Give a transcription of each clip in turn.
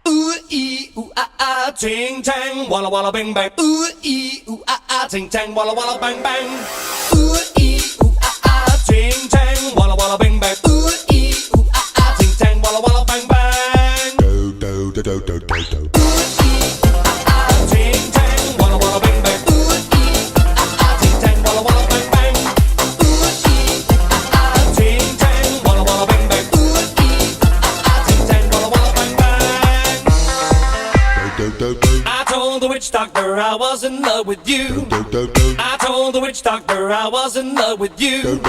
Ooh ee ooh ah ah, ting tang, walla walla bang bang. Ooh ee ooh ah ah, ting tang, walla walla bang bang. Ooh ee ooh ah ah, ting tang, walla walla bang bang. Ooh ee ooh ah ah, ting tang, walla walla bang bang. Do do do do do do do. I told the witch doctor I was in love with you. I told the witch doctor I was in love with you.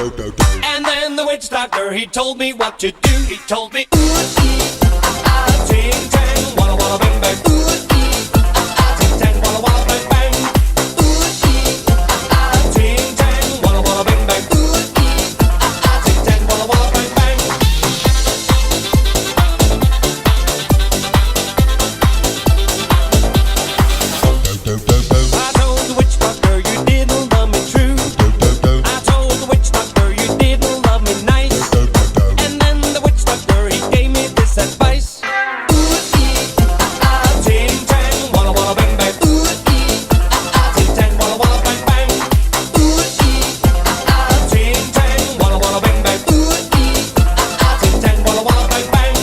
And then the witch doctor, he told me what to do. He told me, ooh, ee, ah, ah, ting, tang, walla, walla, bang, bang. Ooh, ee, ah, ah, ting, tang, walla, walla, bang, bang. Ooh, ee, ah, ah, ting, tang, walla, walla, bang, bang. Ooh, ee, ah, ah, ting, tang, walla, walla, bang, bang. I told the witch doctor you didn't love me true. I told the witch doctor you didn't love me nice. And then the witch doctor, he gave me this advice. Ooh ee ah ah, ting tang, walla walla bang bang. Ooh ee ah ah, ting tang, walla walla bang bang. Ooh ee ah ah, ting tang, walla walla bang bang. Ooh ee ah ah, ting tang, walla walla bang bang.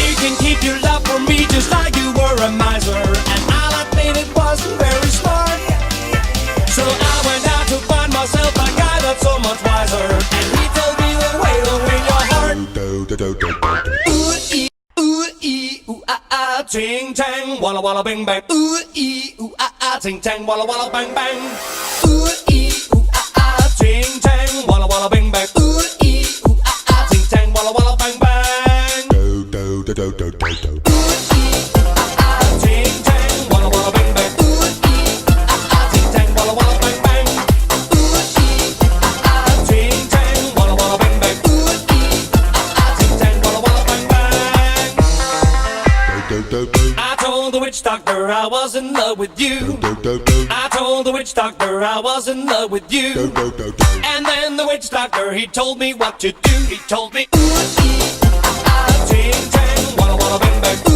You can keep your love for me just like you were a miser. And I'll admit it wasn't very smart. So I went out to find myself a guy that's so much wiser. And he told me the way to win your heart. Ooh ee ooh ah ah, ting tang, walla walla bang bang. Ooh ee ooh ah ah, ting tang, walla walla bang bang. Ooh ee ooh ah ah, ting tang, walla walla bang bang. Ooh ee ooh ah ah, ting tang, walla walla bang bang. Do do do do do do do. I told the witch doctor I was in love with you. I told the witch doctor I was in love with you. And then the witch doctor, he told me what to do. He told me, ooh, ee, ah, ah, ting, tang, walla, walla, bang, bang.